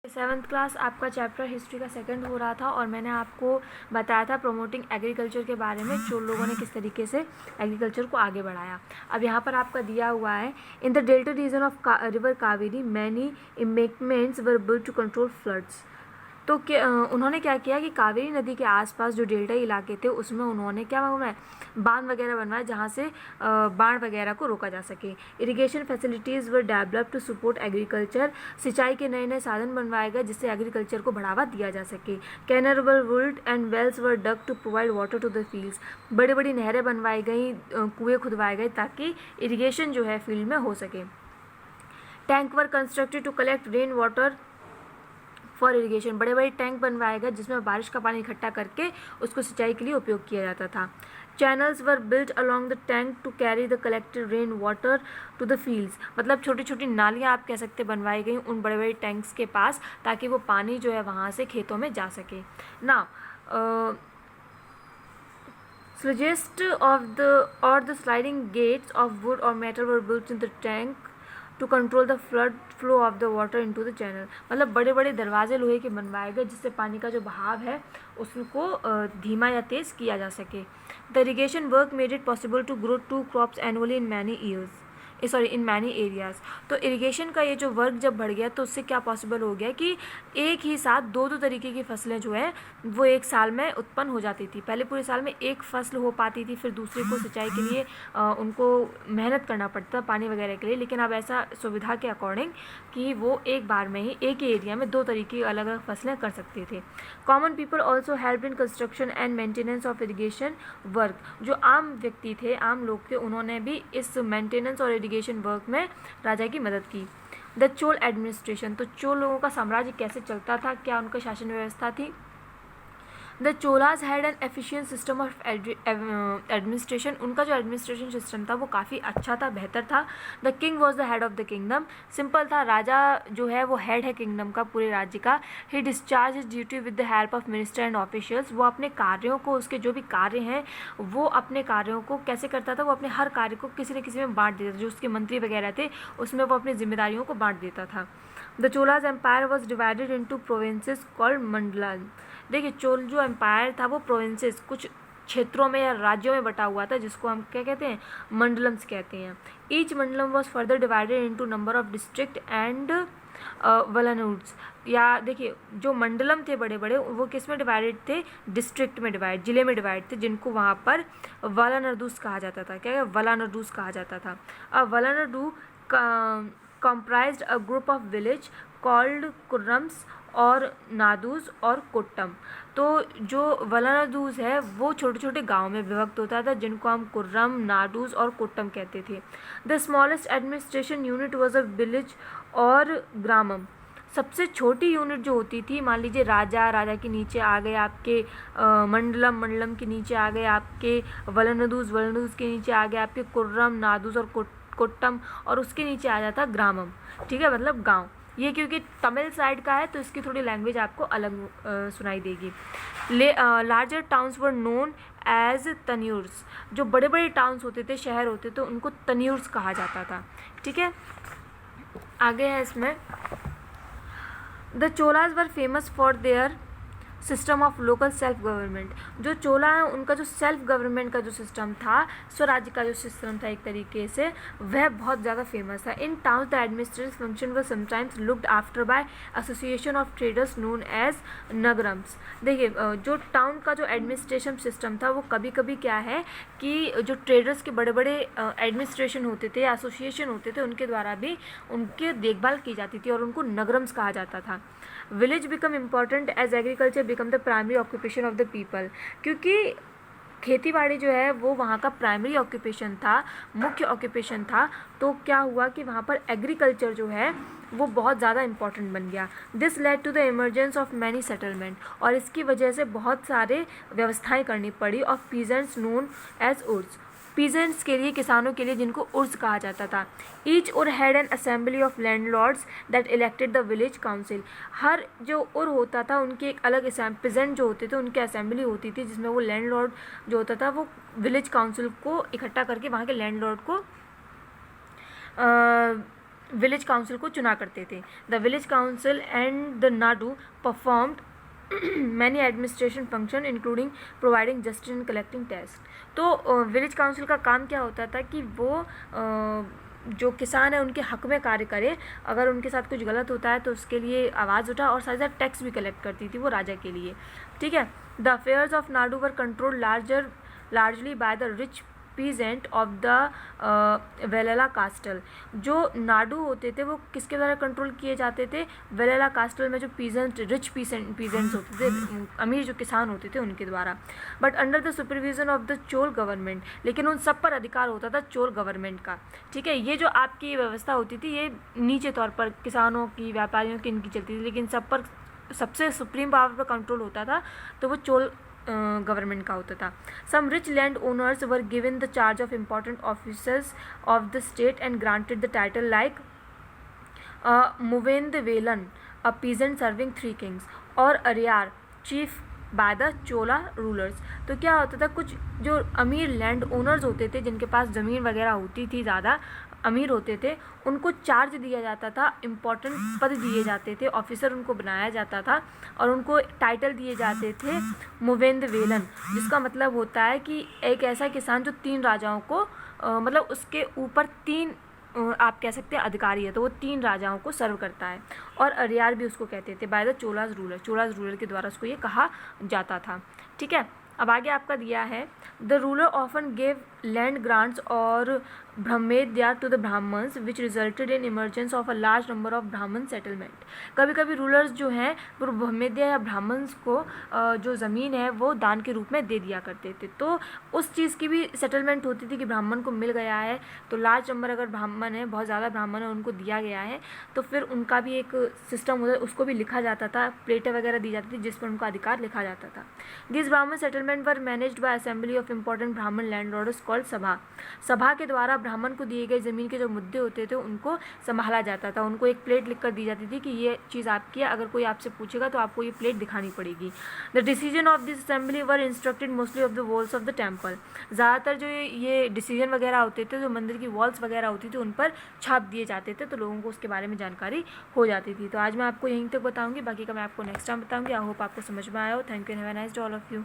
Seventh class आपका chapter history का second हो रहा था और मैंने आपको बताया था प्रमोटिंग एग्रीकल्चर के बारे में, चोल लोगों ने किस तरीके से एग्रीकल्चर को आगे बढ़ाया। अब यहाँ पर आपका दिया हुआ है, in the delta region of river Kaveri many embankments were built to control floods. तो उन्होंने क्या किया कि कावेरी नदी के आसपास जो डेल्टा इलाके थे उसमें उन्होंने क्या बनवाया, बांध वगैरह बनवाए जहाँ से बाढ़ वगैरह को रोका जा सके। Irrigation facilities were develop to support agriculture, सिंचाई के नए नए साधन बनवाए गए जिससे एग्रीकल्चर को बढ़ावा दिया जा सके। Canal were built and wells were dug to provide water to the fields, बड़ी बड़ी नहरें बनवाई गई, कुएँ खुदवाए गए ताकि इरिगेशन जो है फील्ड में हो सके। Tank were constructed to collect rain water for irrigation, बड़े बड़े टैंक बनवाए गए जिसमें बारिश का पानी इकट्ठा करके उसको सिंचाई के लिए उपयोग किया जाता था। Channels were built along the tank to carry the collected rain water to the fields, मतलब छोटी छोटी नालियाँ आप कह सकते बनवाई गई उन बड़े बड़े टैंक्स के पास ताकि वो पानी जो है वहाँ से खेतों में जा सके ना। Sluices of the sliding gates of wood और metal were built in the tank to control the flood flow of the water into the channel, मतलब बड़े बड़े दरवाजे लोहे के बनवाए गए जिससे पानी का जो बहाव है उसको धीमा या तेज़ किया जा सके। The irrigation work made it possible to grow 2 crops annually in many areas. तो इरिगेशन का ये जो वर्क जब बढ़ गया तो उससे क्या पॉसिबल हो गया कि एक ही साथ दो तरीके की फसलें जो हैं वो एक साल में उत्पन्न हो जाती थी। पहले पूरे साल में एक फसल हो पाती थी, फिर दूसरे को सिंचाई के लिए उनको मेहनत करना पड़ता पानी वगैरह के लिए, लेकिन अब ऐसा सुविधा के अकॉर्डिंग कि वो एक बार में ही एक ही एरिया में 2 तरीके की अलग अलग फसलें कर सकते थे। Common people also help in construction and maintenance of irrigation work, जो आम व्यक्ति थे, आम लोग थे, उन्होंने भी इस मेंटेनेंस और इरिगेशन वर्क में राजा की मदद की। द चोल एडमिनिस्ट्रेशन, तो चोल लोगों का साम्राज्य कैसे चलता था, क्या उनका शासन व्यवस्था थी। The Cholas had an efficient system of administration, उनका जो एडमिनिस्ट्रेशन सिस्टम था वो काफ़ी अच्छा था, बेहतर था। The king was the head of the kingdom, simple था, राजा जो है वो हेड है किंगडम का, पूरे राज्य का। He discharge his duty with the help of minister and officials, वो अपने कार्यों को, उसके जो भी कार्य हैं वो अपने कार्यों को कैसे करता था, वो अपने हर कार्य को किसी न किसी में बांट देता था, जो उसके मंत्री वगैरह थे उसमें वो अपनी जिम्मेदारियों को बांट देता था। The Cholas empire was divided into provinces called mandalam, देखिए चोल जो एम्पायर था वो प्रोविंसेस, कुछ क्षेत्रों में या राज्यों में बटा हुआ था जिसको हम क्या कहते हैं, मंडलम्स कहते हैं। Each mandalam was further divided into number of district and valanadus, या देखिए जो मंडलम थे बड़े बड़े वो किस में डिवाइडेड थे, डिस्ट्रिक्ट में डिवाइड, जिले में डिवाइड थे, जिनको वहाँ पर वलानरदूस कहा जाता था। क्या वलानरदूस कहा जाता था। अब वलानरदू comprised a group of village called कुर्रम्स और नादूज और कोट्टम, तो जो वलानदूज है वो छोटे छोटे गांव में विभक्त होता था जिनको हम कुर्रम, नादूज और कोट्टम कहते थे। The smallest administration unit was a village और ग्रामम, सबसे छोटी यूनिट जो होती थी, मान लीजिए राजा के नीचे आ गए आपके मंडलम के नीचे आ गए आपके वलानदूज के नीचे आ गए आपके कुर्रम, नादूज और कोट्टम, और उसके नीचे आ जाता ग्रामम, ठीक है, मतलब गांव। ये क्योंकि तमिल साइड का है तो इसकी थोड़ी लैंग्वेज आपको अलग सुनाई देगी। Larger towns were known as taniyurs, जो बड़े बड़े टाउन्स होते थे, शहर होते थे, उनको तन्यूर्स कहा जाता था, ठीक है। आगे है इसमें, the Cholas were famous for their system of local self government, जो चोला है उनका जो सेल्फ गवर्नमेंट का जो सिस्टम था, स्वराज्य का जो सिस्टम था एक तरीके से, वह बहुत ज़्यादा फेमस था। In towns the administrative function were sometimes looked after by association of traders known as nagarams, देखिए जो टाउन का जो एडमिनिस्ट्रेशन सिस्टम था वो कभी कभी क्या है कि जो ट्रेडर्स के बड़े बड़े एडमिनिस्ट्रेशन होते थे, एसोसिएशन होते थे, उनके द्वारा भी उनकी देखभाल की जाती थी और उनको नगरम्स कहा जाता था। Village become important as agriculture become the primary occupation of the people, क्योंकि खेती बाड़ी जो है वो वहाँ का प्राइमरी ऑक्यूपेशन था, मुख्य ऑक्यूपेशन था, तो क्या हुआ कि वहाँ पर एग्रीकल्चर जो है वो बहुत ज़्यादा इम्पॉर्टेंट बन गया। This led to the emergence of many settlement, और इसकी वजह से बहुत सारे व्यवस्थाएं करनी पड़ी ऑफ पीजेंट्स नोन एज उर्स, पीजेंट्स के लिए, किसानों के लिए, जिनको उर्स कहा जाता था। Each ur had an assembly of landlords that elected the village council, हर जो उर होता था उनकी एक अलग पीजेंट जो होते थे उनकी असेंबली होती थी जिसमें वो लैंडलॉर्ड जो होता था वो विलेज काउंसिल को इकट्ठा करके वहाँ के लैंडलॉर्ड को विलेज काउंसिल को चुना करते थे। The village council and the Nadu performed many administration function including providing justice and collecting tax. तो विलेज काउंसिल का काम क्या होता था कि वो जो किसान है उनके हक में कार्य करे, अगर उनके साथ कुछ गलत होता है तो उसके लिए आवाज़ उठा, और साथ साथ टैक्स भी कलेक्ट करती थी वो राजा के लिए, ठीक है। The affairs of nadu were control largely by the rich peasant of the Vellala caste. जो नाडू होते थे वो किसके द्वारा कंट्रोल किए जाते थे? वेलेला कास्टल में जो रिच पीजेंट्स होते थे, अमीर जो किसान होते थे उनके द्वारा। But under the supervision of the Chola government, लेकिन उन सब पर अधिकार होता था चोल गवर्नमेंट का, ठीक है। ये जो आपकी व्यवस्था होती थी ये नीचे तौर पर किसानों की, व्यापारियों की, इनकी चलती थी, लेकिन सब पर सबसे सुप्रीम पावर पर कंट्रोल होता था तो वो चोल गवर्नमेंट का होता था। Some rich land owners were given the charge of important officers of the state and granted the title like muvendha velan, a peasant serving 3 kings, और araiyar chief by the Chola rulers. तो क्या होता था, कुछ जो अमीर लैंड ओनर्स होते थे जिनके पास ज़मीन वगैरह होती थी, ज़्यादा अमीर होते थे, उनको चार्ज दिया जाता था, इम्पॉर्टेंट पद दिए जाते थे, ऑफिसर उनको बनाया जाता था, और उनको टाइटल दिए जाते थे मुवेंद वेलन, जिसका मतलब होता है कि एक ऐसा किसान जो 3 राजाओं को मतलब उसके ऊपर 3 आप कह सकते हैं अधिकारी है, तो वो 3 राजाओं को सर्व करता है। और अरियार भी उसको कहते थे, बाय द चोलाज रूलर के द्वारा उसको ये कहा जाता था, ठीक है। अब आगे आपका दिया है, the ruler often gave land grants और brahmadeya to the Brahmans which resulted in emergence of a large number of Brahman settlement. कभी कभी रूलर्स जो हैं वो ब्रह्मेद्या या ब्राह्मण्स को जो ज़मीन है वो दान के रूप में दे दिया करते थे, तो उस चीज़ की भी सेटलमेंट होती थी कि ब्राह्मण को मिल गया है, तो लार्ज नंबर अगर ब्राह्मण है, बहुत ज़्यादा ब्राह्मण है, उनको दिया गया है, तो फिर उनका भी एक सिस्टम होता है, उसको भी लिखा जाता था, प्लेटें वगैरह दी जाती थी जिस पर उनका अधिकार लिखा जाता था। दिस ब्राह्मण settlement were managed by assembly of important ब्राह्मण लैंड लॉर्ड्स कॉल्ड सभा। सभा के द्वारा ब्राह्मण को दिए गए ज़मीन के जो मुद्दे होते थे उनको संभाला जाता था, उनको एक प्लेट लिख कर दी जाती थी कि ये चीज़ आपकी है, अगर कोई आपसे पूछेगा तो आपको ये प्लेट दिखानी पड़ेगी। The decision of this assembly were instructed mostly of the walls of the temple. ज़्यादातर जो ये डिसीजन वगैरह होते थे, जो मंदिर की वॉल्स वगैरह होती थी, उन पर छाप दिए जाते थे, तो लोगों को उसके बारे में जानकारी हो जाती थी। तो आज मैं आपको यहीं तक बताऊँगी, बाकी का मैं आपको नेक्स्ट टाइम बताऊँगी। आई होप आपको समझ में आया हो। Thank you and have a nice day all of you.